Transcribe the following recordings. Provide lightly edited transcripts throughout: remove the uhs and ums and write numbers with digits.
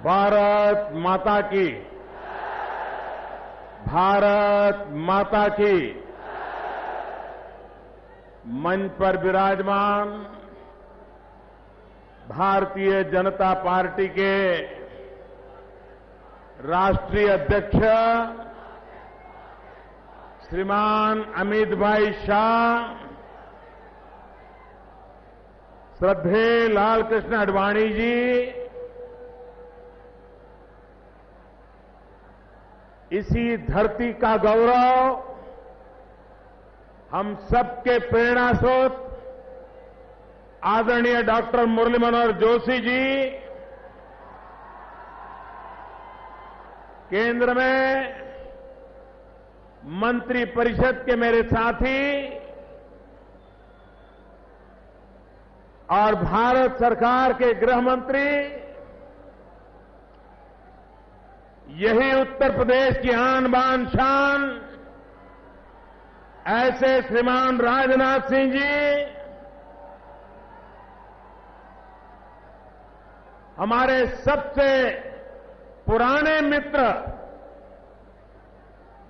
भारत माता की, भारत माता की। मंच पर विराजमान भारतीय जनता पार्टी के राष्ट्रीय अध्यक्ष श्रीमान अमित भाई शाह, श्रद्धेय लालकृष्ण आडवाणी जी, इसी धरती का गौरव, हम सबके प्रेरणा स्रोत आदरणीय डॉक्टर मुरली मनोहर जोशी जी, केंद्र में मंत्री परिषद के मेरे साथी और भारत सरकार के गृह मंत्री, यही उत्तर प्रदेश की आन बान शान ऐसे श्रीमान राजनाथ सिंह जी, हमारे सबसे पुराने मित्र।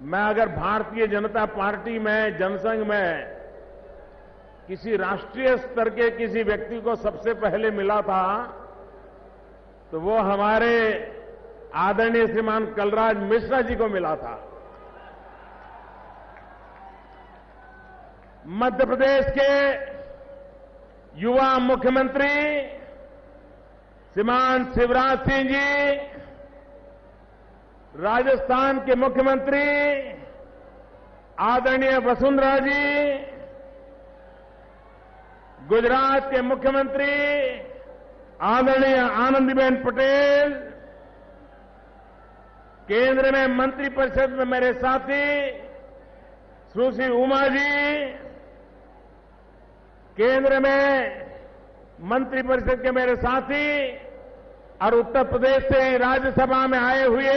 मैं अगर भारतीय जनता पार्टी में, जनसंघ में किसी राष्ट्रीय स्तर के किसी व्यक्ति को सबसे पहले मिला था तो वो हमारे आदरणीय श्रीमान कलराज मिश्रा जी को मिला था। मध्य प्रदेश के युवा मुख्यमंत्री श्रीमान शिवराज सिंह जी, राजस्थान के मुख्यमंत्री आदरणीय वसुंधरा जी, गुजरात के मुख्यमंत्री आदरणीय आनंदीबेन पटेल, केंद्र में मंत्रिपरिषद में मेरे साथी सुश्री उमा जी, केंद्र में मंत्रिपरिषद के मेरे साथी और उत्तर प्रदेश से राज्यसभा में आए हुए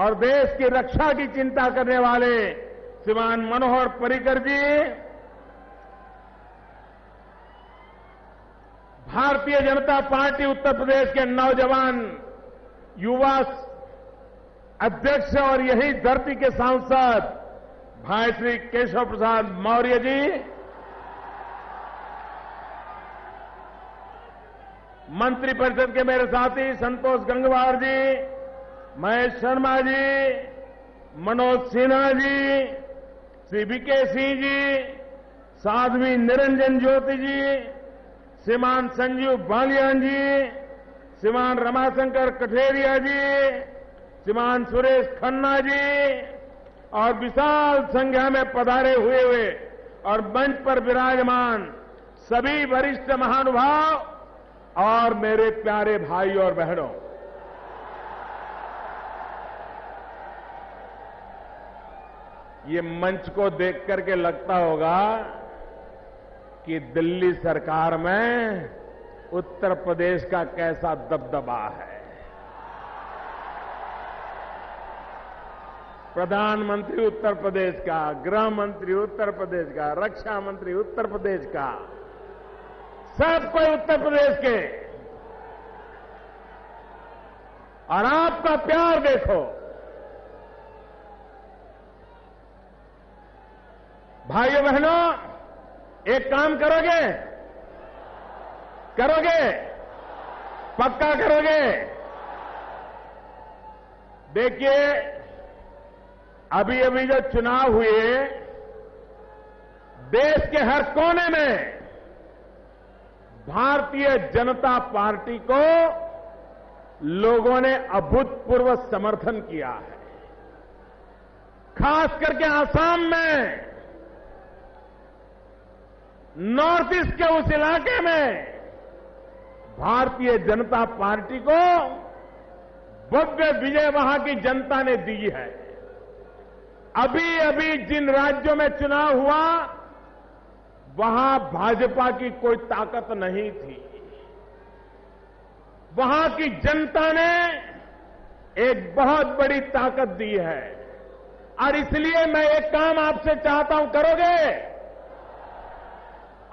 और देश की रक्षा की चिंता करने वाले श्रीमान मनोहर पर्रिकर जी, भारतीय जनता पार्टी उत्तर प्रदेश के नौजवान युवा अध्यक्ष और यही धरती के सांसद भाई श्री केशव प्रसाद मौर्य जी, मंत्रिपरिषद के मेरे साथी संतोष गंगवार जी, महेश शर्मा जी, मनोज सिन्हा जी, श्री वीके सिंह जी, साध्वी निरंजन ज्योति जी, श्रीमान संजीव बालियान जी, श्रीमान रमाशंकर कठेरिया जी, श्रीमान सुरेश खन्ना जी और विशाल संख्या में पधारे हुए और मंच पर विराजमान सभी वरिष्ठ महानुभाव और मेरे प्यारे भाई और बहनों, ये मंच को देख करके लगता होगा कि दिल्ली सरकार में उत्तर प्रदेश का कैसा दबदबा है। प्रधानमंत्री उत्तर प्रदेश का, गृह मंत्री उत्तर प्रदेश का, रक्षा मंत्री उत्तर प्रदेश का, सब कोई उत्तर प्रदेश के। और आपका प्यार देखो, भाइयों बहनों, एक काम करोगे? करोगे? पक्का करोगे? देखिए, अभी अभी जो चुनाव हुए, देश के हर कोने में भारतीय जनता पार्टी को लोगों ने अभूतपूर्व समर्थन किया है। खास करके आसाम में, नॉर्थ ईस्ट के उस इलाके में भारतीय जनता पार्टी को भव्य विजय वहां की जनता ने दी है। अभी अभी जिन राज्यों में चुनाव हुआ, वहां भाजपा की कोई ताकत नहीं थी। वहां की जनता ने एक बहुत बड़ी ताकत दी है। और इसलिए मैं एक काम आपसे चाहता हूं, करोगे?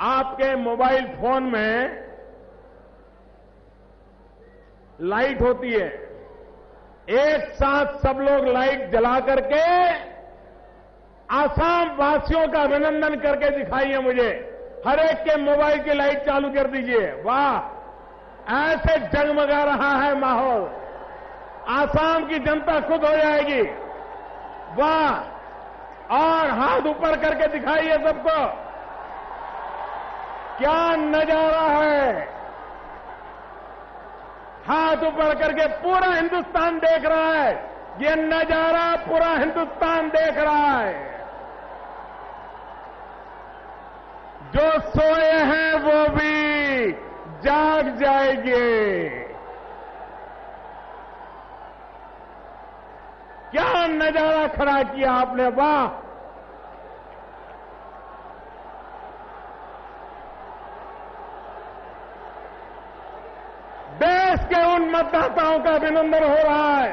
आपके मोबाइल फोन में लाइट होती है, एक साथ सब लोग लाइट जला करके आसाम वासियों का अभिनंदन करके दिखाइए मुझे। हर एक के मोबाइल की लाइट चालू कर दीजिए। वाह, ऐसे जगमगा रहा है माहौल, आसाम की जनता खुद हो जाएगी। वाह, और हाथ ऊपर करके दिखाइए सबको, क्या नजारा है। हाथ ऊपर करके पूरा हिंदुस्तान देख रहा है, ये नजारा पूरा हिंदुस्तान देख रहा है। जो सोए हैं वो भी जाग जाएंगे। क्या नजारा खड़ा किया आपने, वाह। देश के उन मतदाताओं का अभिनंदन हो रहा है।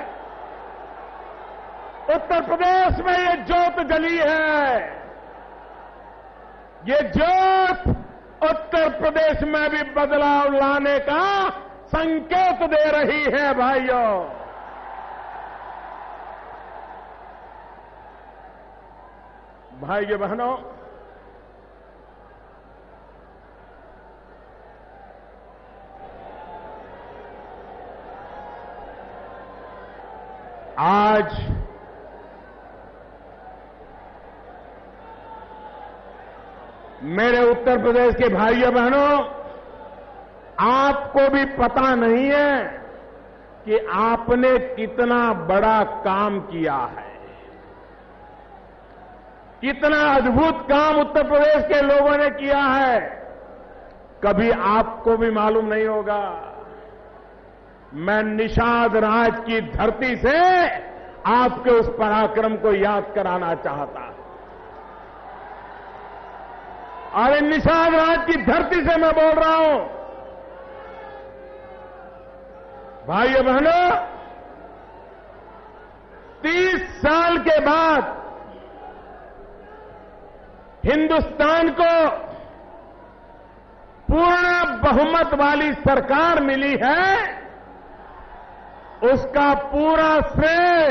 उत्तर प्रदेश में ये ज्योत जली है, ये ज्योत उत्तर प्रदेश में भी बदलाव लाने का संकेत दे रही है भाइयों। भाइयों बहनों, आज मेरे उत्तर प्रदेश के भाइयों बहनों, आपको भी पता नहीं है कि आपने कितना बड़ा काम किया है, कितना अद्भुत काम उत्तर प्रदेश के लोगों ने किया है। कभी आपको भी मालूम नहीं होगा। मैं निषाद राज की धरती से आपके उस पराक्रम को याद कराना चाहता हूं। और इन निषाद राज की धरती से मैं बोल रहा हूं, भाइयों बहनों, 30 साल के बाद हिंदुस्तान को पूर्ण बहुमत वाली सरकार मिली है। उसका पूरा श्रेय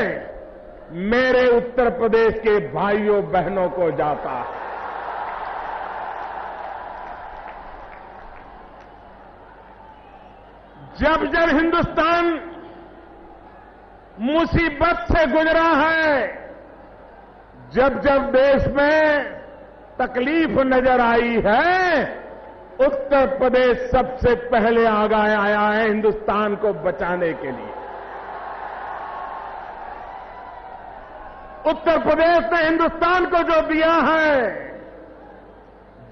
मेरे उत्तर प्रदेश के भाइयों बहनों को जाता है। जब जब हिंदुस्तान मुसीबत से गुजरा है, जब जब देश में तकलीफ नजर आई है, उत्तर प्रदेश सबसे पहले आगे आया है हिंदुस्तान को बचाने के लिए। उत्तर प्रदेश ने हिंदुस्तान को जो दिया है,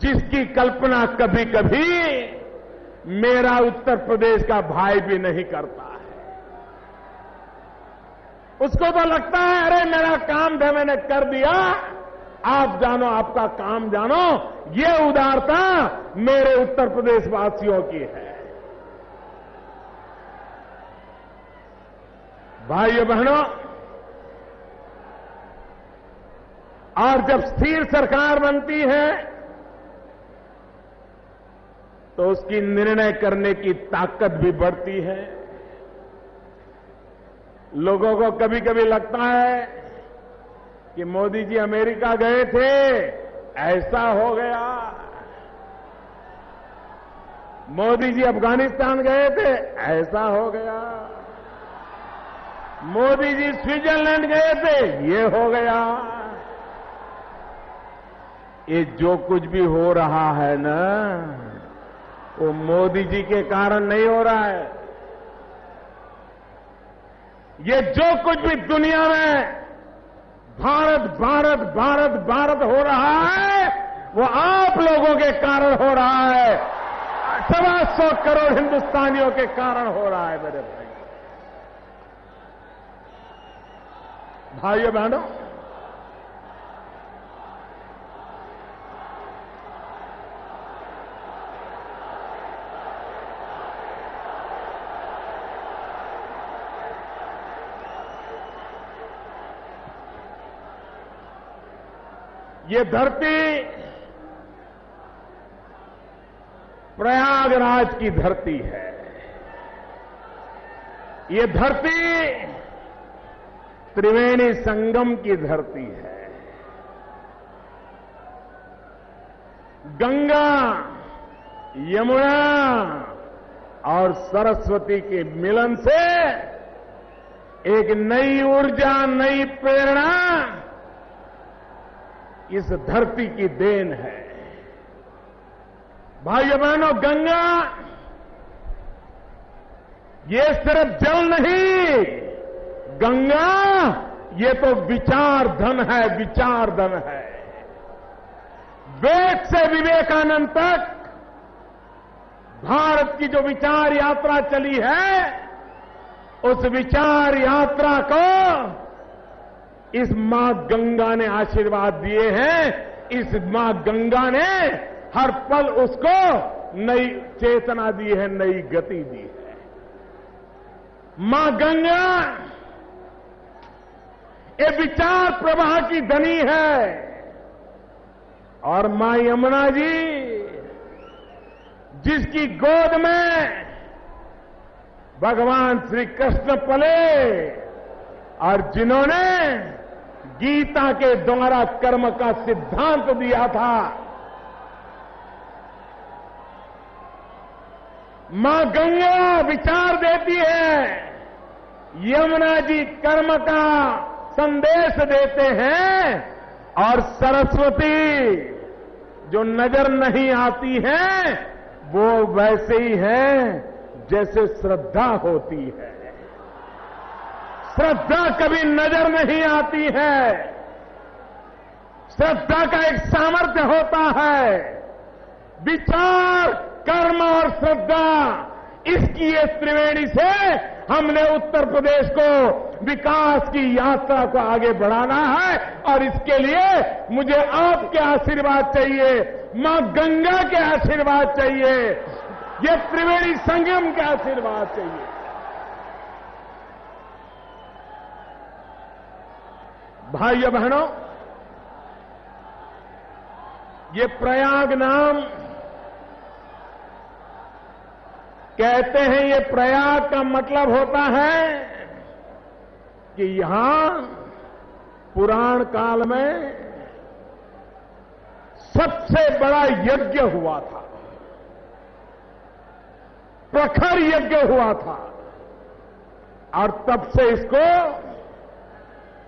जिसकी कल्पना कभी कभी मेरा उत्तर प्रदेश का भाई भी नहीं करता है। उसको तो लगता है अरे मेरा काम था, मैंने कर दिया, आप जानो, आपका काम जानो। ये उदारता मेरे उत्तर प्रदेश वासियों की है। भाइयों बहनों, और जब स्थिर सरकार बनती है तो उसकी निर्णय करने की ताकत भी बढ़ती है। लोगों को कभी कभी लगता है कि मोदी जी अमेरिका गए थे, ऐसा हो गया। मोदी जी अफगानिस्तान गए थे, ऐसा हो गया। मोदी जी स्विट्जरलैंड गए थे, ये हो गया। ये जो कुछ भी हो रहा है ना, वो मोदी जी के कारण नहीं हो रहा है। ये जो कुछ भी दुनिया में भारत भारत भारत भारत हो रहा है, वो आप लोगों के कारण हो रहा है। 125 करोड़ हिंदुस्तानियों के कारण हो रहा है मेरे भाई। भाइयों बहनों, ये धरती प्रयागराज की धरती है। ये धरती त्रिवेणी संगम की धरती है। गंगा, यमुना और सरस्वती के मिलन से एक नई ऊर्जा, नई प्रेरणा इस धरती की देन है। भाइयों बहनों, गंगा ये सिर्फ जल नहीं, गंगा ये तो विचार धन है, विचार धन है। वेद से विवेकानंद तक भारत की जो विचार यात्रा चली है, उस विचार यात्रा को इस मां गंगा ने आशीर्वाद दिए हैं। इस मां गंगा ने हर पल उसको नई चेतना दी है, नई गति दी है। मां गंगा ये विचार प्रवाह की धनी है और मां यमुना जी जिसकी गोद में भगवान श्री कृष्ण पले और जिन्होंने गीता के द्वारा कर्म का सिद्धांत दिया था, मां गंगा विचार देती है, यमुना जी कर्म का संदेश देते हैं और सरस्वती जो नजर नहीं आती है वो वैसे ही है जैसे श्रद्धा होती है। श्रद्धा कभी नजर नहीं आती है। श्रद्धा का एक सामर्थ्य होता है। विचार, कर्म और श्रद्धा, इसकी ये त्रिवेणी से हमने उत्तर प्रदेश को विकास की यात्रा को आगे बढ़ाना है और इसके लिए मुझे आपके आशीर्वाद चाहिए, मां गंगा के आशीर्वाद चाहिए, ये त्रिवेणी संगम के आशीर्वाद चाहिए। भाइयों बहनों, ये प्रयाग नाम कहते हैं, ये प्रयाग का मतलब होता है कि यहां पुराण काल में सबसे बड़ा यज्ञ हुआ था, प्रखर यज्ञ हुआ था और तब से इसको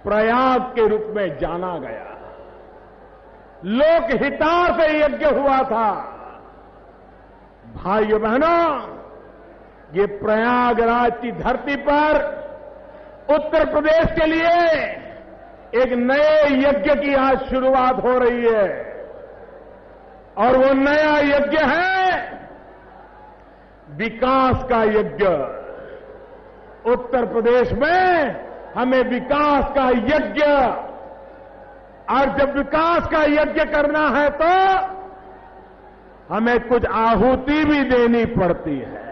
प्रयाग के रूप में जाना गया। लोक हितार्थ यज्ञ हुआ था। भाइयों बहनों, ये प्रयागराज की धरती पर उत्तर प्रदेश के लिए एक नए यज्ञ की आज शुरुआत हो रही है और वो नया यज्ञ है विकास का यज्ञ। उत्तर प्रदेश में हमें विकास का यज्ञ, और जब विकास का यज्ञ करना है तो हमें कुछ आहुति भी देनी पड़ती है।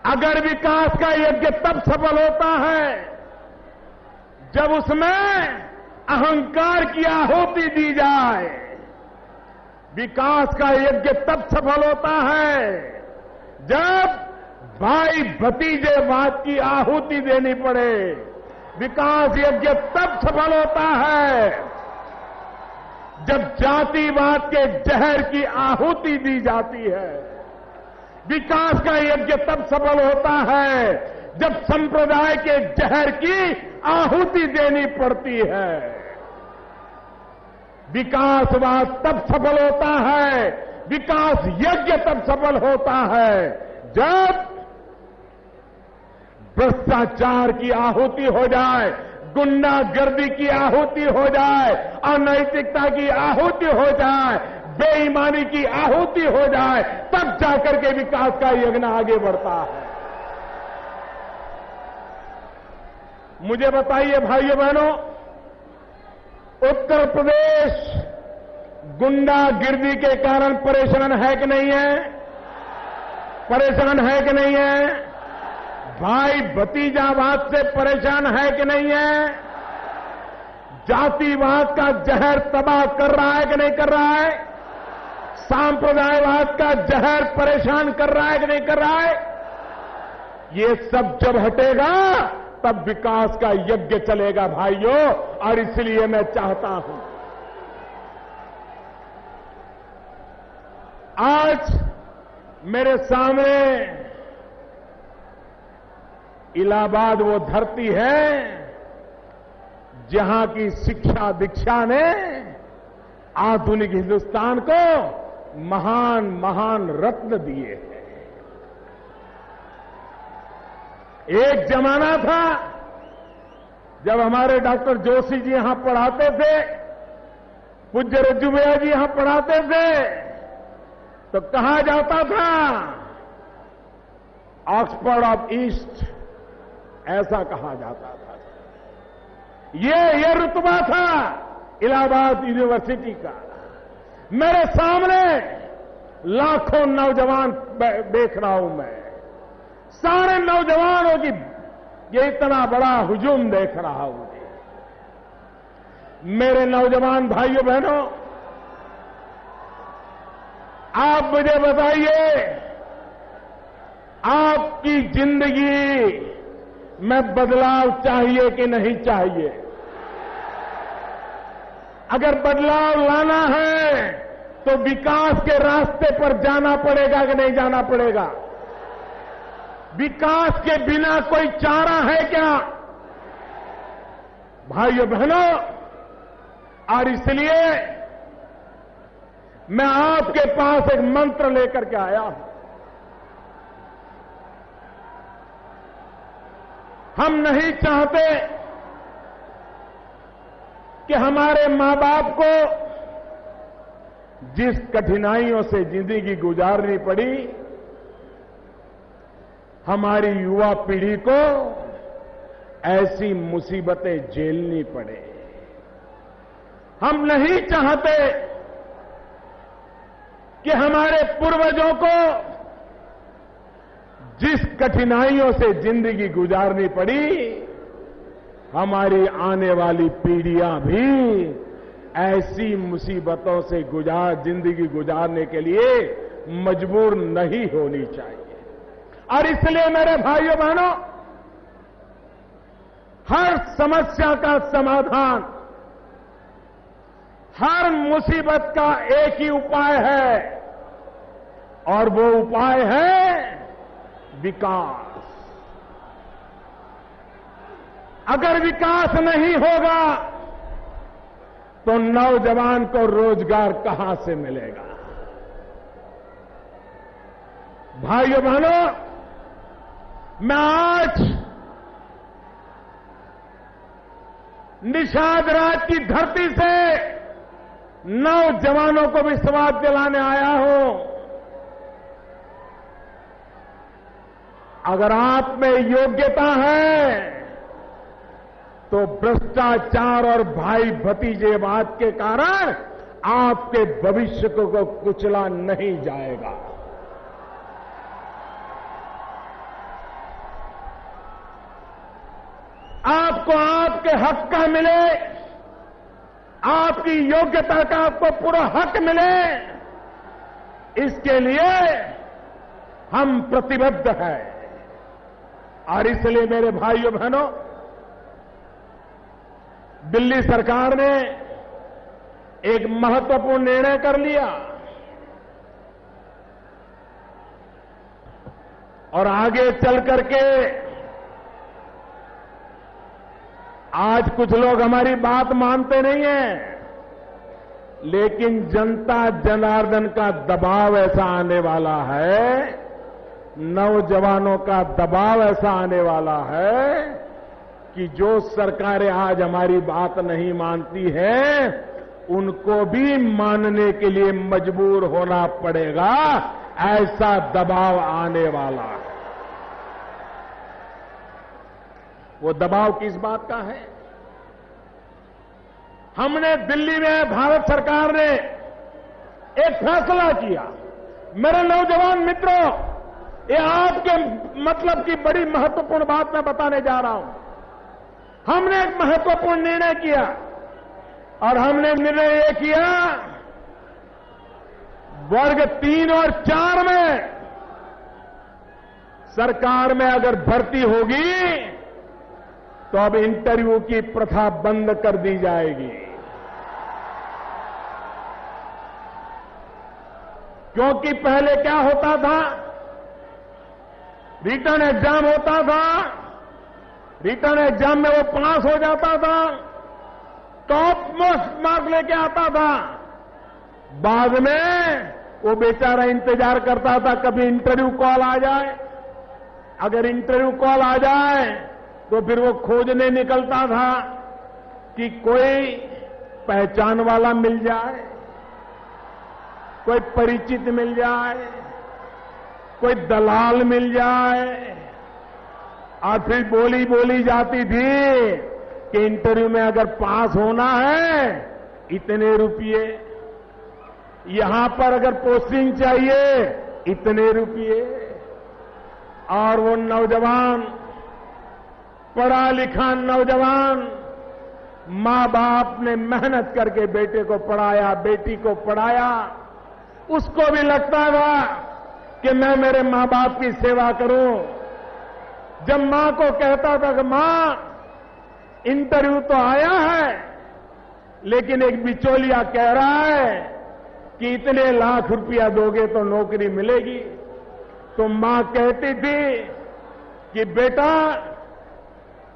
अगर विकास का यज्ञ तब सफल होता है जब उसमें अहंकार की आहुति दी जाए। विकास का यज्ञ तब सफल होता है जब भाई भतीजेवाद की आहुति देनी पड़े। विकास यज्ञ तब सफल होता है जब जातिवाद के जहर की आहुति दी जाती है। विकास का यज्ञ तब सफल होता है जब संप्रदाय के जहर की आहुति देनी पड़ती है। विकासवाद तब सफल होता है, विकास यज्ञ तब सफल होता है जब भ्रष्टाचार की आहुति हो जाए, गुंडागर्दी की आहुति हो जाए, अनैतिकता की आहुति हो जाए, बेईमानी की आहुति हो जाए, तब जाकर के विकास का यज्ञ आगे बढ़ता है। मुझे बताइए भाइयों बहनों, उत्तर प्रदेश गुंडागिर्दी के कारण परेशान है कि नहीं है? परेशान है कि नहीं है? भाई भतीजावाद से परेशान है कि नहीं है? जातिवाद का जहर तबाह कर रहा है कि नहीं कर रहा है? सांप्रदायवाद का जहर परेशान कर रहा है कि नहीं कर रहा है? ये सब जब हटेगा तब विकास का यज्ञ चलेगा भाइयों। और इसलिए मैं चाहता हूं आज मेरे सामने इलाहाबाद वो धरती है जहां की शिक्षा दीक्षा ने आधुनिक हिंदुस्तान को महान महान रत्न दिए हैं। एक जमाना था जब हमारे डॉक्टर जोशी जी यहां पढ़ाते थे, पूज्य रज्जूभैया जी यहां पढ़ाते थे, तो कहा जाता था ऑक्सफोर्ड ऑफ ईस्ट, ऐसा कहा जाता था। ये रुतबा था इलाहाबाद यूनिवर्सिटी का। मेरे सामने लाखों नौजवान देख रहा हूं मैं, सारे नौजवानों की ये इतना बड़ा हुजूम देख रहा हूं। मेरे नौजवान भाइयों बहनों, आप मुझे बताइए, आपकी जिंदगी में बदलाव चाहिए कि नहीं चाहिए? अगर बदलाव लाना है तो विकास के रास्ते पर जाना पड़ेगा कि नहीं जाना पड़ेगा? विकास के बिना कोई चारा है क्या भाइयों बहनों? और इसलिए मैं आपके पास एक मंत्र लेकर के आया हूं। हम नहीं चाहते कि हमारे मां बाप को जिस कठिनाइयों से जिंदगी गुजारनी पड़ी, हमारी युवा पीढ़ी को ऐसी मुसीबतें झेलनी पड़े। हम नहीं चाहते कि हमारे पूर्वजों को जिस कठिनाइयों से जिंदगी गुजारनी पड़ी, हमारी आने वाली पीढ़ियां भी ऐसी मुसीबतों से जिंदगी गुजारने के लिए मजबूर नहीं होनी चाहिए। और इसलिए मेरे भाइयों बहनों, हर समस्या का समाधान, हर मुसीबत का एक ही उपाय है, और वो उपाय है विकास। अगर विकास नहीं होगा तो नौजवान को रोजगार कहां से मिलेगा? भाइयों बहनों, मैं आज निषाद राज की धरती से नौजवानों को विश्वास दिलाने आया हूं। अगर आप में योग्यता है तो भ्रष्टाचार और भाई भतीजेवाद के कारण आपके भविष्य को कुचला नहीं जाएगा। आपको आपके हक का मिले, आपकी योग्यता का आपको पूरा हक मिले, इसके लिए हम प्रतिबद्ध हैं। और इसलिए मेरे भाइयों बहनों, दिल्ली सरकार ने एक महत्वपूर्ण निर्णय कर लिया और आगे चल करके आज कुछ लोग हमारी बात मानते नहीं हैं, लेकिन जनता जनार्दन का दबाव ऐसा आने वाला है, नौजवानों का दबाव ऐसा आने वाला है कि जो सरकारें आज हमारी बात नहीं मानती हैं, उनको भी मानने के लिए मजबूर होना पड़ेगा। ऐसा दबाव आने वाला है। वो दबाव किस बात का है? हमने दिल्ली में भारत सरकार ने एक फैसला किया। मेरे नौजवान मित्रों, ये आपके मतलब की बड़ी महत्वपूर्ण बात मैं बताने जा रहा हूं। हमने एक महत्वपूर्ण निर्णय किया और हमने निर्णय ये किया, वर्ग 3 और 4 में सरकार में अगर भर्ती होगी तो अब इंटरव्यू की प्रथा बंद कर दी जाएगी। क्योंकि पहले क्या होता था, रिटर्न एग्जाम होता था, रिटर्न एग्जाम में वो पास हो जाता था, टॉप मोस्ट मार्क लेके आता था, बाद में वो बेचारा इंतजार करता था कभी इंटरव्यू कॉल आ जाए। अगर इंटरव्यू कॉल आ जाए तो फिर वो खोजने निकलता था कि कोई पहचान वाला मिल जाए, कोई परिचित मिल जाए, कोई दलाल मिल जाए। और फिर बोली जाती थी कि इंटरव्यू में अगर पास होना है इतने रुपये, यहां पर अगर पोस्टिंग चाहिए इतने रुपये। और वो नौजवान, पढ़ा लिखा नौजवान, मां बाप ने मेहनत करके बेटे को पढ़ाया, बेटी को पढ़ाया, उसको भी लगता था कि मैं मेरे मां बाप की सेवा करूं। जब मां को कहता था कि मां इंटरव्यू तो आया है लेकिन एक बिचौलिया कह रहा है कि इतने लाख रुपया दोगे तो नौकरी मिलेगी, तो मां कहती थी कि बेटा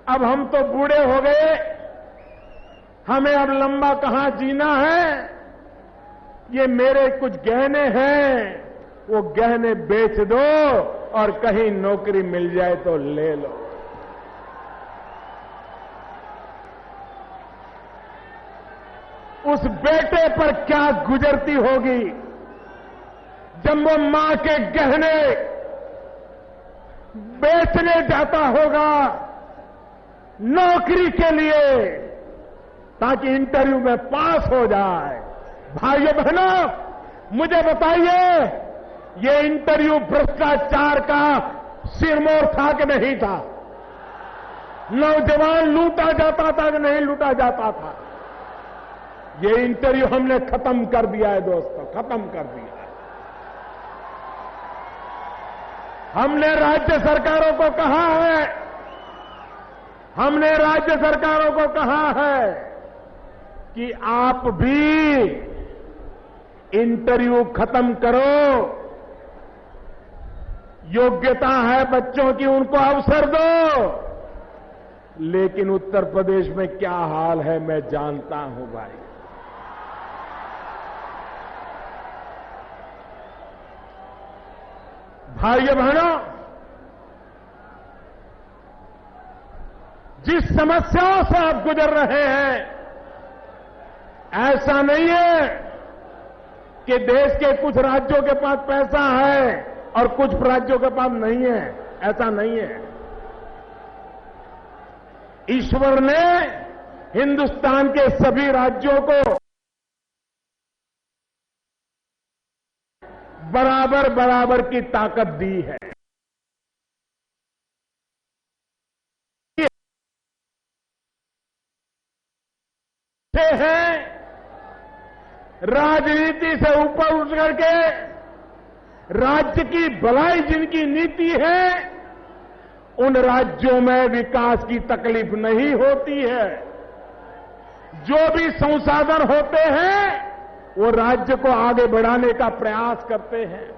अब हम तो बूढ़े हो गए, हमें अब लंबा कहां जीना है, ये मेरे कुछ गहने हैं, वो गहने बेच दो और कहीं नौकरी मिल जाए तो ले लो। उस बेटे पर क्या गुजरती होगी जब वो मां के गहने बेचने जाता होगा नौकरी के लिए ताकि इंटरव्यू में पास हो जाए। भाइयों बहनों, मुझे बताइए, ये इंटरव्यू भ्रष्टाचार का सिरमौर था कि नहीं था? नौजवान लूटा जाता था कि नहीं लूटा जाता था? ये इंटरव्यू हमने खत्म कर दिया है दोस्तों, खत्म कर दिया है। हमने राज्य सरकारों को कहा है, हमने राज्य सरकारों को कहा है कि आप भी इंटरव्यू खत्म करो, योग्यता है बच्चों की उनको अवसर दो। लेकिन उत्तर प्रदेश में क्या हाल है मैं जानता हूं भाई। भाइयों बहनों, जिस समस्याओं से आप गुजर रहे हैं, ऐसा नहीं है कि देश के कुछ राज्यों के पास पैसा है और कुछ राज्यों के पास नहीं है, ऐसा नहीं है। ईश्वर ने हिंदुस्तान के सभी राज्यों को बराबर बराबर की ताकत दी है। हैं राजनीति से ऊपर उठ करके राज्य की भलाई जिनकी नीति है, उन राज्यों में विकास की तकलीफ नहीं होती है। जो भी संसाधन होते हैं वो राज्य को आगे बढ़ाने का प्रयास करते हैं,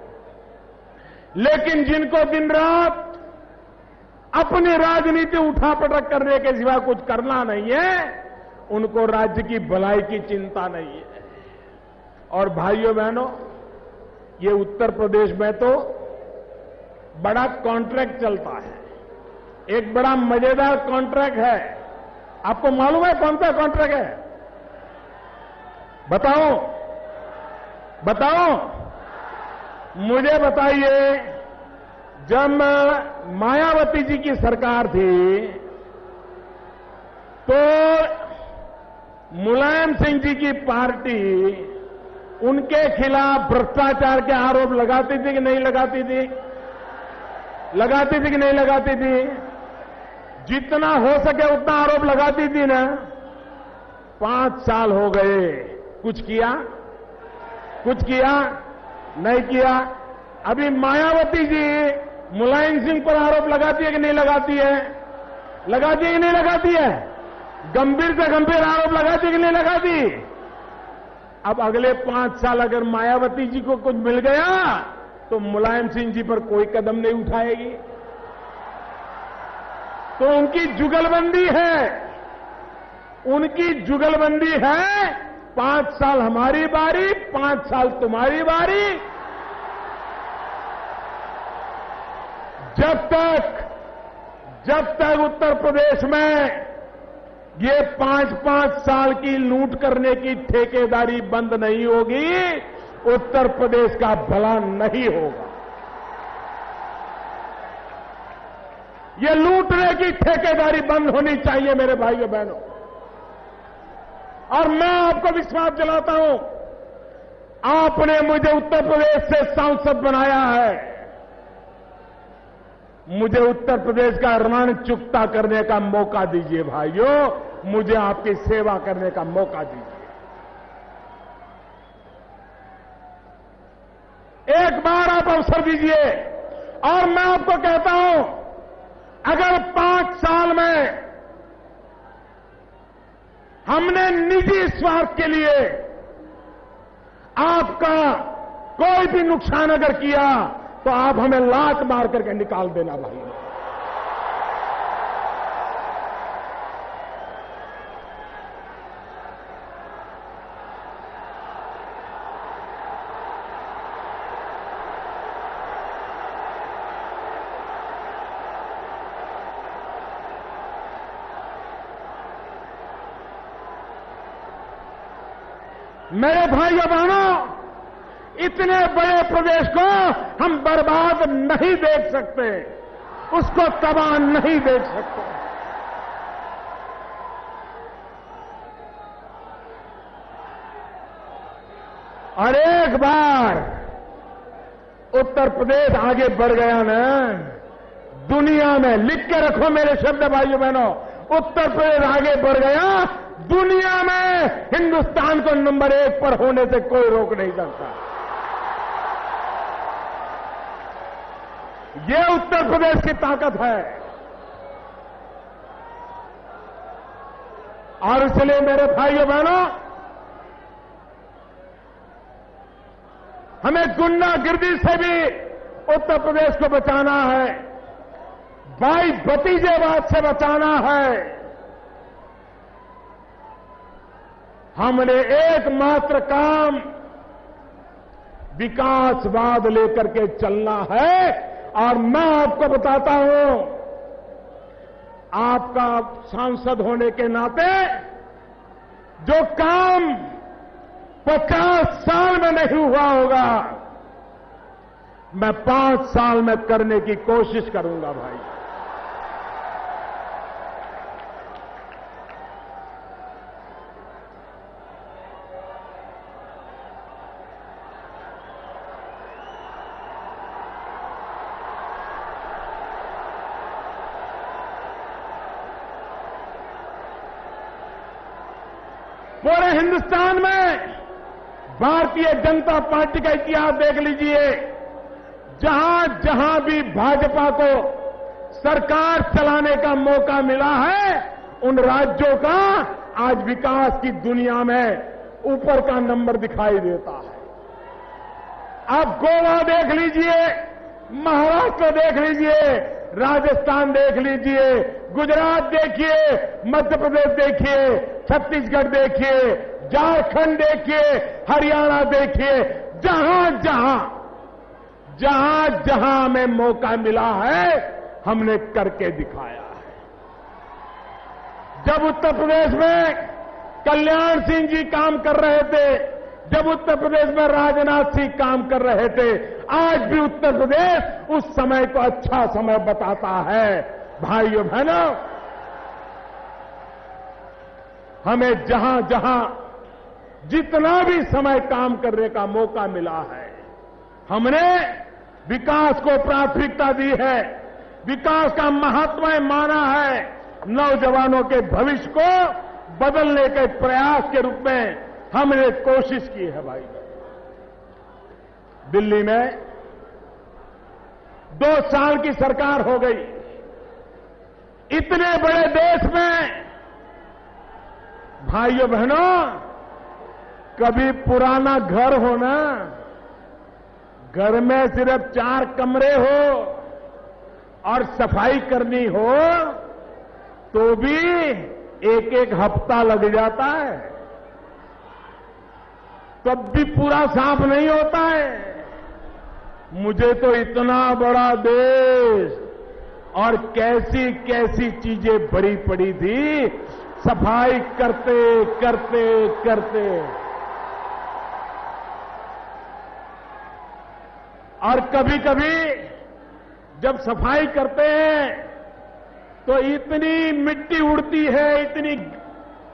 लेकिन जिनको दिन रात अपनी राजनीति उठापटक करने के सिवा कुछ करना नहीं है, उनको राज्य की भलाई की चिंता नहीं है। और भाइयों बहनों, ये उत्तर प्रदेश में तो बड़ा कॉन्ट्रैक्ट चलता है, एक बड़ा मजेदार कॉन्ट्रैक्ट है। आपको मालूम है कौन सा कॉन्ट्रैक्ट है? बताओ बताओ, मुझे बताइए। जब मायावती जी की सरकार थी तो मुलायम सिंह जी की पार्टी उनके खिलाफ भ्रष्टाचार के आरोप लगाती थी कि नहीं लगाती थी? लगाती थी कि नहीं लगाती थी? जितना हो सके उतना आरोप लगाती थी ना। 5 साल हो गए, कुछ किया? कुछ किया? नहीं किया। अभी मायावती जी मुलायम सिंह पर आरोप लगाती है कि नहीं लगाती है? लगाती है कि नहीं लगाती है? गंभीर से गंभीर आरोप लगाती है कि नहीं लगाती? अब अगले 5 साल अगर मायावती जी को कुछ मिल गया तो मुलायम सिंह जी पर कोई कदम नहीं उठाएगी। तो उनकी जुगलबंदी है, उनकी जुगलबंदी है। 5 साल हमारी बारी, 5 साल तुम्हारी बारी। जब तक उत्तर प्रदेश में ये 5-5 साल की लूट करने की ठेकेदारी बंद नहीं होगी, उत्तर प्रदेश का भला नहीं होगा। ये लूटने की ठेकेदारी बंद होनी चाहिए मेरे भाइयों बहनों। और मैं आपको विश्वास दिलाता हूं, आपने मुझे उत्तर प्रदेश से सांसद बनाया है, मुझे उत्तर प्रदेश का ऋण चुकता करने का मौका दीजिए भाइयों, मुझे आपकी सेवा करने का मौका दीजिए। एक बार आप अवसर दीजिए। और मैं आपको कहता हूं, अगर 5 साल में हमने निजी स्वार्थ के लिए आपका कोई भी नुकसान अगर किया तो आप हमें लात मार करके निकाल देना भाई। मेरे भाइयों बहनों, इतने बड़े प्रदेश को हम बर्बाद नहीं देख सकते, उसको तबाह नहीं देख सकते। और एक बार उत्तर प्रदेश आगे बढ़ गया ना, दुनिया में लिख के रखो मेरे शब्द भाइयों बहनों, उत्तर प्रदेश आगे बढ़ गया, दुनिया में हिंदुस्तान को नंबर 1 पर होने से कोई रोक नहीं सकता। ये उत्तर प्रदेश की ताकत है। और इसलिए मेरे भाइयों बहनों, हमें गुंडागिर्दी से भी उत्तर प्रदेश को बचाना है, भाई भतीजेवाद से बचाना है। हमने एकमात्र काम विकासवाद लेकर के चलना है। और मैं आपको बताता हूं, आपका सांसद होने के नाते जो काम 50 साल में नहीं हुआ होगा, मैं 5 साल में करने की कोशिश करूंगा भाई। पूरे हिंदुस्तान में भारतीय जनता पार्टी का इतिहास देख लीजिए, जहां जहां भी भाजपा को सरकार चलाने का मौका मिला है, उन राज्यों का आज विकास की दुनिया में ऊपर का नंबर दिखाई देता है। आप गोवा देख लीजिए, महाराष्ट्र देख लीजिए, राजस्थान देख लीजिए, गुजरात देखिए, मध्य प्रदेश देखिए, छत्तीसगढ़ देखिए, झारखंड देखिए, हरियाणा देखिए, जहां जहां हमें मौका मिला है हमने करके दिखाया है। जब उत्तर प्रदेश में कल्याण सिंह जी काम कर रहे थे, जब उत्तर प्रदेश में राजनाथ सिंह काम कर रहे थे, आज भी उत्तर प्रदेश उस समय को अच्छा समय बताता है। भाइयों बहनों, हमें जहां जहां जितना भी समय काम करने का मौका मिला है, हमने विकास को प्राथमिकता दी है, विकास का महत्व माना है, नौजवानों के भविष्य को बदलने के प्रयास के रूप में हमने कोशिश की है। भाई, दिल्ली में 2 साल की सरकार हो गई। इतने बड़े देश में भाइयों बहनों, कभी पुराना घर हो ना, घर में सिर्फ 4 कमरे हो और सफाई करनी हो तो भी 1-1 हफ्ता लग जाता है, तब भी पूरा साफ नहीं होता है। मुझे तो इतना बड़ा देश और कैसी कैसी चीजें भरी पड़ी थी, सफाई करते करते करते। और कभी कभी जब सफाई करते हैं तो इतनी मिट्टी उड़ती है, इतनी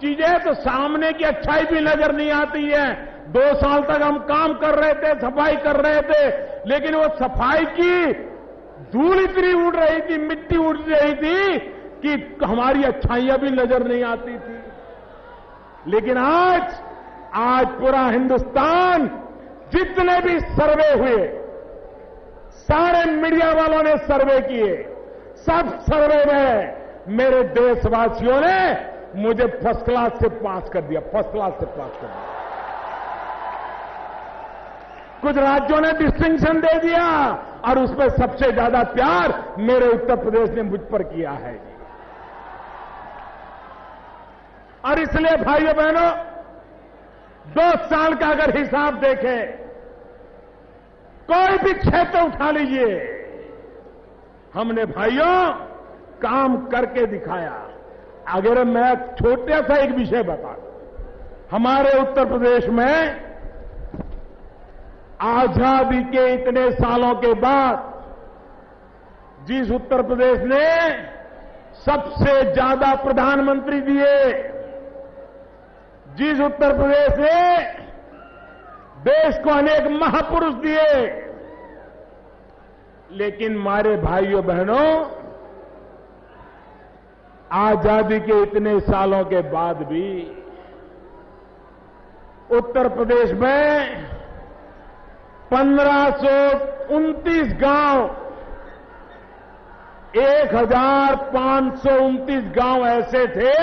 चीजें, तो सामने की अच्छाई भी नजर नहीं आती है। 2 साल तक हम काम कर रहे थे, सफाई कर रहे थे, लेकिन वो सफाई की धूल इतनी उड़ रही थी, मिट्टी उड़ रही थी कि हमारी अच्छाइयां भी नजर नहीं आती थी। लेकिन आज पूरा हिंदुस्तान, जितने भी सर्वे हुए, सारे मीडिया वालों ने सर्वे किए, सब सर्वे में मेरे देशवासियों ने मुझे फर्स्ट क्लास से पास कर दिया, फर्स्ट क्लास से पास कर दिया। कुछ राज्यों ने डिस्टिंक्शन दे दिया और उसमें सबसे ज्यादा प्यार मेरे उत्तर प्रदेश ने मुझ पर किया है। और इसलिए भाइयों बहनों, 2 साल का अगर हिसाब देखें, कोई भी क्षेत्र उठा लीजिए, हमने भाइयों काम करके दिखाया। अगर मैं छोटा सा एक विषय बता दूं, हमारे उत्तर प्रदेश में आजादी के इतने सालों के बाद जिस उत्तर प्रदेश ने सबसे ज्यादा प्रधानमंत्री दिए, जिस उत्तर प्रदेश ने देश को अनेक महापुरुष दिए, लेकिन हमारे भाइयों बहनों, आजादी के इतने सालों के बाद भी उत्तर प्रदेश में 1529 गांव, 1529 गांव ऐसे थे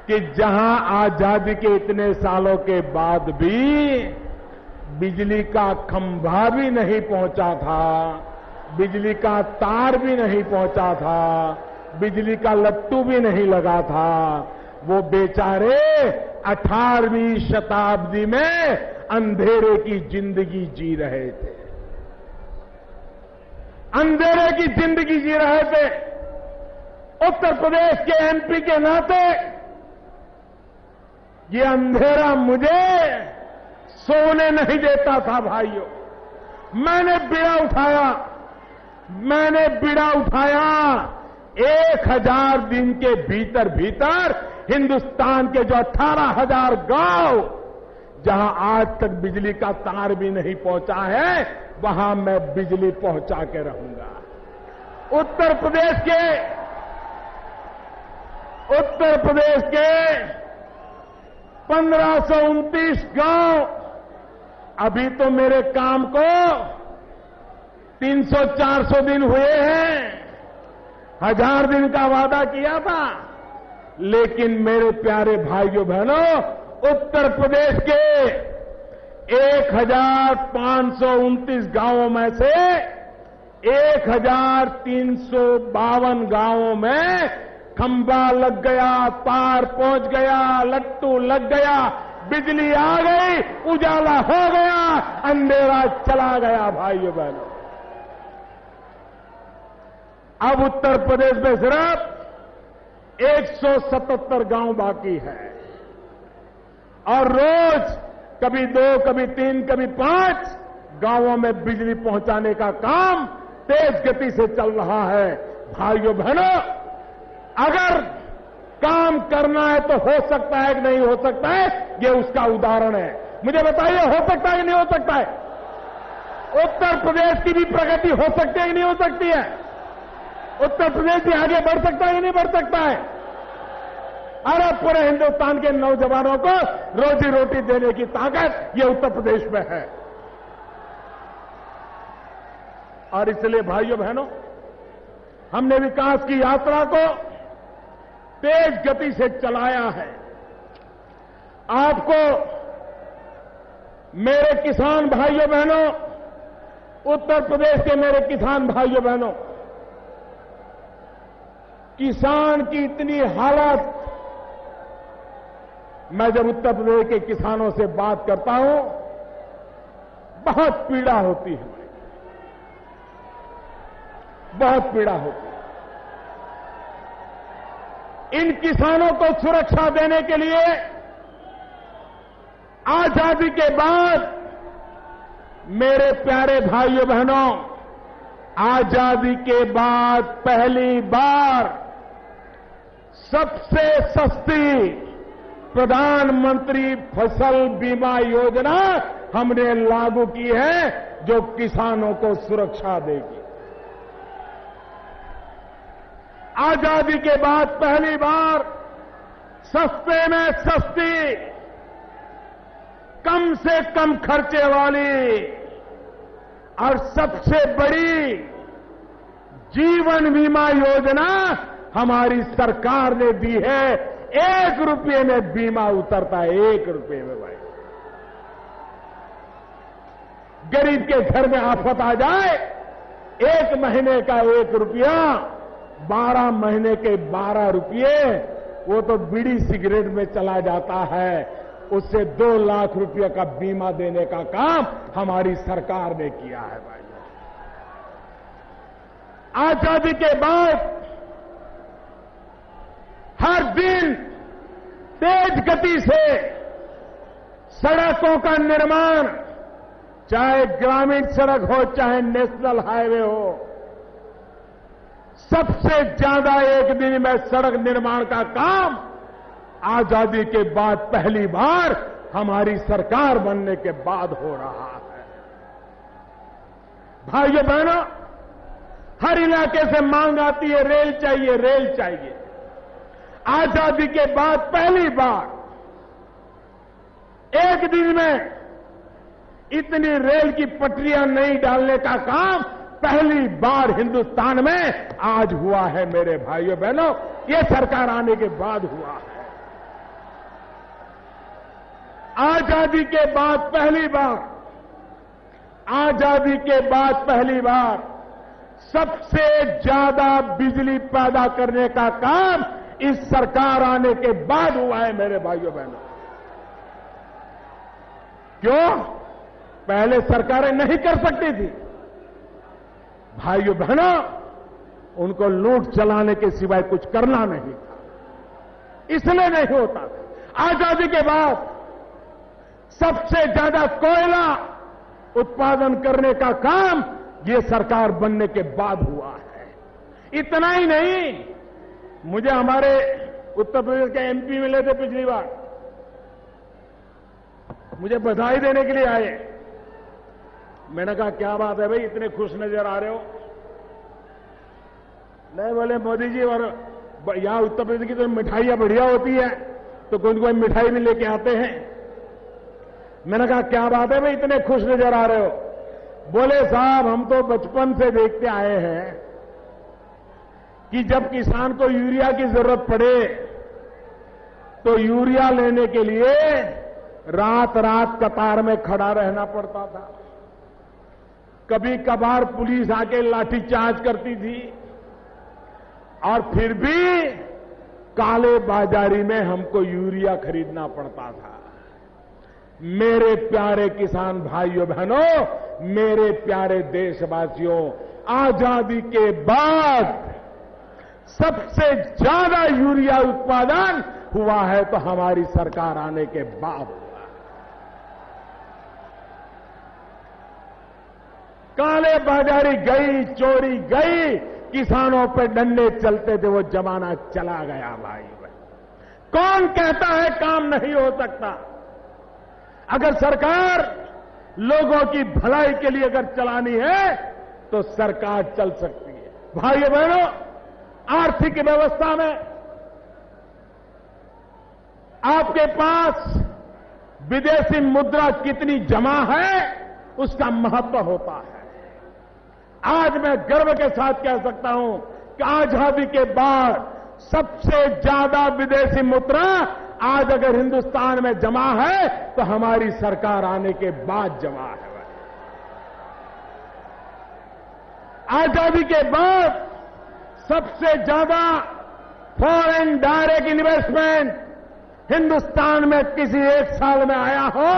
कि जहां आजादी के इतने सालों के बाद भी बिजली का खंभा भी नहीं पहुंचा था, बिजली का तार भी नहीं पहुंचा था, बिजली का लट्टू भी नहीं लगा था। वो बेचारे 18वीं शताब्दी में अंधेरे की जिंदगी जी रहे थे, अंधेरे की जिंदगी जी रहे थे। उत्तर प्रदेश के एमपी के नाते ये अंधेरा मुझे सोने नहीं देता था भाइयों। मैंने बीड़ा उठाया 1000 दिन के भीतर भीतर हिंदुस्तान के जो 18,000 गांव जहां आज तक बिजली का तार भी नहीं पहुंचा है, वहां मैं बिजली पहुंचा के रहूंगा। उत्तर प्रदेश के 1529 गांव, अभी तो मेरे काम को 300-400 दिन हुए हैं, 1000 दिन का वादा किया था। लेकिन मेरे प्यारे भाइयों बहनों, उत्तर प्रदेश के 1529 गांवों में से 1352 गांवों में खंभा लग गया, तार पहुंच गया, लट्टू लग गया, बिजली आ गई, उजाला हो गया, अंधेरा चला गया भाइयों बहनों। अब उत्तर प्रदेश में सिर्फ 177 गांव बाकी है और रोज कभी 2, कभी 3, कभी 5 गांवों में बिजली पहुंचाने का काम तेज गति से चल रहा है। भाइयों बहनों, अगर काम करना है तो हो सकता है कि नहीं हो सकता है, ये उसका उदाहरण है। मुझे बताइए, हो सकता है कि नहीं हो सकता है? उत्तर प्रदेश की भी प्रगति हो सकती है कि नहीं हो सकती है? उत्तर प्रदेश भी आगे बढ़ सकता है कि नहीं बढ़ सकता है? अरे पूरे हिंदुस्तान के नौजवानों को रोजी रोटी देने की ताकत ये उत्तर प्रदेश में है। और इसलिए भाइयों बहनों, हमने विकास की यात्रा को तेज गति से चलाया है। आपको, मेरे किसान भाइयों बहनों, उत्तर प्रदेश के मेरे किसान भाइयों बहनों, किसान की इतनी हालत, मैं जब उत्तर प्रदेश के किसानों से बात करता हूं, बहुत पीड़ा होती है, बहुत पीड़ा होती है। इन किसानों को सुरक्षा देने के लिए आजादी के बाद, मेरे प्यारे भाइयों बहनों, आजादी के बाद पहली बार सबसे सस्ती प्रधानमंत्री फसल बीमा योजना हमने लागू की है, जो किसानों को सुरक्षा देगी। आजादी के बाद पहली बार सस्ते में सस्ती, कम से कम खर्चे वाली और सबसे बड़ी जीवन बीमा योजना हमारी सरकार ने दी है। 1 रुपये में बीमा उतरता है, 1 रुपये में भाई। गरीब के घर में आफत आ जाए, 1 महीने का 1 रुपया, 12 महीने के 12 रुपये, वो तो बीड़ी सिगरेट में चला जाता है। उससे 2 लाख रुपये का बीमा देने का काम हमारी सरकार ने किया है भाई। आजादी के बाद हर दिन तेज गति से सड़कों का निर्माण, चाहे ग्रामीण सड़क हो, चाहे नेशनल हाईवे हो, सबसे ज्यादा एक दिन में सड़क निर्माण का काम आजादी के बाद पहली बार हमारी सरकार बनने के बाद हो रहा है। भाइयों बहनों, हर इलाके से मांग आती है, रेल चाहिए, रेल चाहिए। आजादी के बाद पहली बार एक दिन में इतनी रेल की पटरियां नहीं डालने का काम पहली बार हिंदुस्तान में आज हुआ है मेरे भाइयों बहनों। ये सरकार आने के बाद हुआ है। आजादी के बाद पहली बार, आजादी के बाद पहली बार सबसे ज्यादा बिजली पैदा करने का काम इस सरकार आने के बाद हुआ है मेरे भाइयों बहनों। क्यों? पहले सरकारें नहीं कर सकती थी। भाइयों बहनों, उनको लूट चलाने के सिवाय कुछ करना नहीं था, इसलिए नहीं होता था। आजादी के बाद सबसे ज्यादा कोयला उत्पादन करने का काम ये सरकार बनने के बाद हुआ है। इतना ही नहीं, मुझे हमारे उत्तर प्रदेश के एमपी मिले थे पिछली बार, मुझे बधाई देने के लिए आए। मैंने कहा क्या बात है भाई, इतने खुश नजर आ रहे हो? नहीं, बोले मोदी जी, और यहां उत्तर प्रदेश की तो मिठाइयां बढ़िया होती है, तो कोई मिठाई भी लेके आते हैं। मैंने कहा क्या बात है भाई, इतने खुश नजर आ रहे हो? बोले साहब, हम तो बचपन से देखते आए हैं कि जब किसान को यूरिया की जरूरत पड़े तो यूरिया लेने के लिए रात रात कतार में खड़ा रहना पड़ता था। कभी कभार पुलिस आके लाठीचार्ज करती थी और फिर भी काले बाजारी में हमको यूरिया खरीदना पड़ता था। मेरे प्यारे किसान भाइयों बहनों, मेरे प्यारे देशवासियों, आजादी के बाद सबसे ज्यादा यूरिया उत्पादन हुआ है तो हमारी सरकार आने के बाद हुआ। काले बाजारी गई, चोरी गई, किसानों पे डंडे चलते थे, वो जमाना चला गया भाई। कौन कहता है काम नहीं हो सकता? अगर सरकार लोगों की भलाई के लिए अगर चलानी है तो सरकार चल सकती है। भाइयों बहनों, आर्थिक व्यवस्था में आपके पास विदेशी मुद्रा कितनी जमा है उसका महत्व होता है। आज मैं गर्व के साथ कह सकता हूं कि आजादी के बाद सबसे ज्यादा विदेशी मुद्रा आज अगर हिंदुस्तान में जमा है तो हमारी सरकार आने के बाद जमा है। आजादी के बाद सबसे ज्यादा फॉरेन डायरेक्ट इन्वेस्टमेंट हिंदुस्तान में किसी एक साल में आया हो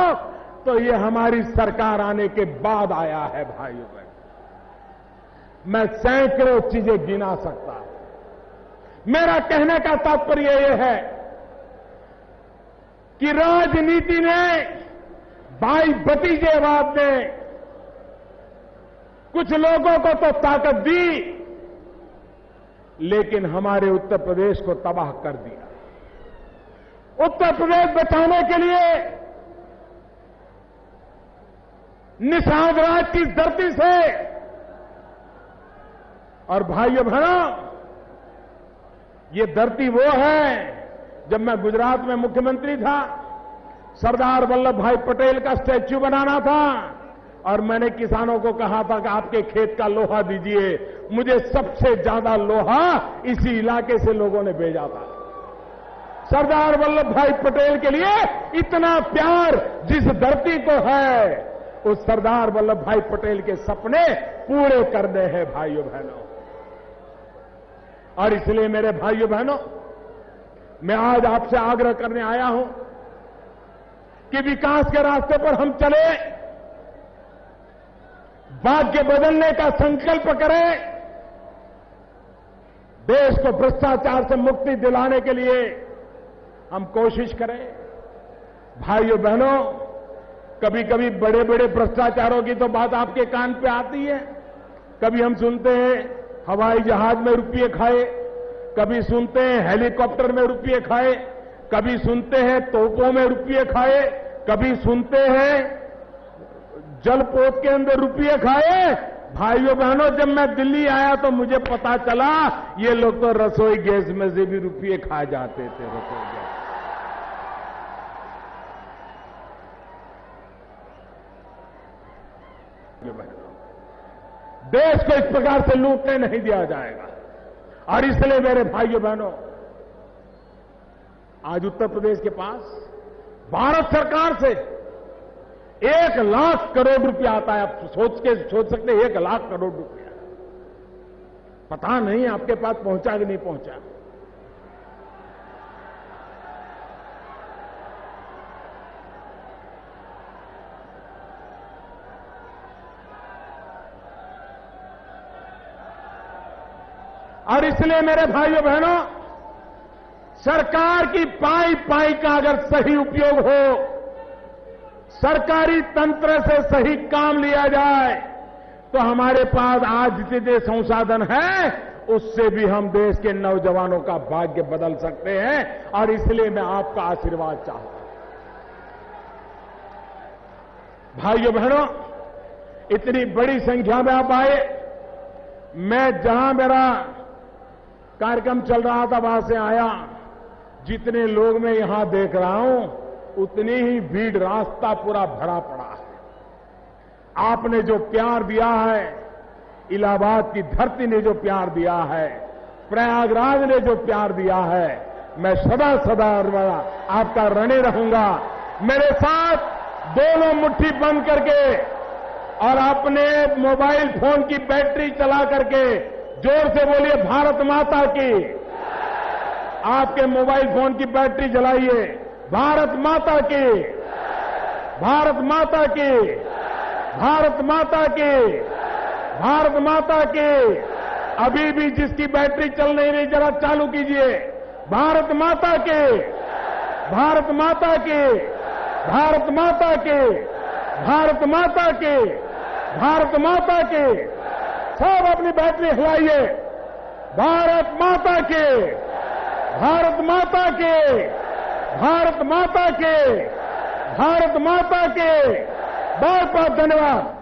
तो ये हमारी सरकार आने के बाद आया है। भाइयों बहनों, मैं सैकड़ों चीजें गिना सकता हूं। मेरा कहने का तात्पर्य यह है कि राजनीति ने, भाई भतीजेवाद ने कुछ लोगों को तो ताकत दी, लेकिन हमारे उत्तर प्रदेश को तबाह कर दिया। उत्तर प्रदेश बचाने के लिए निषाद राज की धरती से, और भाइयों बहनों, ये धरती वो है, जब मैं गुजरात में मुख्यमंत्री था, सरदार वल्लभ भाई पटेल का स्टैच्यू बनाना था और मैंने किसानों को कहा था कि आपके खेत का लोहा दीजिए। मुझे सबसे ज्यादा लोहा इसी इलाके से लोगों ने भेजा था। सरदार वल्लभ भाई पटेल के लिए इतना प्यार जिस धरती को है, उस सरदार वल्लभ भाई पटेल के सपने पूरे करने हैं भाइयों बहनों। और इसलिए मेरे भाइयों बहनों, मैं आज आपसे आग्रह करने आया हूं कि विकास के रास्ते पर हम चले, भाग्य बदलने का संकल्प करें, देश को भ्रष्टाचार से मुक्ति दिलाने के लिए हम कोशिश करें। भाइयों बहनों, कभी कभी बड़े बड़े भ्रष्टाचारों की तो बात आपके कान पे आती है। कभी हम सुनते हैं हवाई जहाज में रुपये खाए, कभी सुनते हैं हेलीकॉप्टर में रुपये खाए, कभी सुनते हैं तोपों में रुपये खाए, कभी सुनते हैं जलपोत के अंदर रुपये खाए। भाइयों बहनों, जब मैं दिल्ली आया तो मुझे पता चला ये लोग तो रसोई गैस में से भी रुपये खा जाते थे। रसोई गैस, देश को इस प्रकार से लूटने नहीं दिया जाएगा। और इसलिए मेरे भाइयों बहनों, आज उत्तर प्रदेश के पास भारत सरकार से 1 लाख करोड़ रुपया आता है। आप सोच सकते हैं 1 लाख करोड़ रुपया, पता नहीं आपके पास पहुंचा कि नहीं पहुंचा। और इसलिए मेरे भाइयों बहनों, सरकार की पाई पाई का अगर सही उपयोग हो, सरकारी तंत्र से सही काम लिया जाए, तो हमारे पास आज जितने संसाधन हैं उससे भी हम देश के नौजवानों का भाग्य बदल सकते हैं। और इसलिए मैं आपका आशीर्वाद चाहता हूं। भाइयों बहनों, इतनी बड़ी संख्या में आप आए। मैं जहां मेरा कार्यक्रम चल रहा था वहां से आया, जितने लोग मैं यहां देख रहा हूं उतनी ही भीड़, रास्ता पूरा भरा पड़ा है। आपने जो प्यार दिया है, इलाहाबाद की धरती ने जो प्यार दिया है, प्रयागराज ने जो प्यार दिया है, मैं सदा सदा आपका ऋणी रहूंगा। मेरे साथ दोनों मुट्ठी बंद करके और अपने मोबाइल फोन की बैटरी चला करके जोर से बोलिए, भारत माता की। आपके मोबाइल फोन की बैटरी जलाइए, भारत माता की, भारत माता की, भारत माता की, भारत माता की। अभी भी जिसकी बैटरी चल नहीं रही, जरा चालू कीजिए। भारत माता की, भारत माता की, भारत माता की, भारत माता की, भारत माता की। सब अपनी बैटरी हिलाइए। भारत माता की, भारत माता के, भारत माता के, भारत माता के। बहुत बहुत धन्यवाद।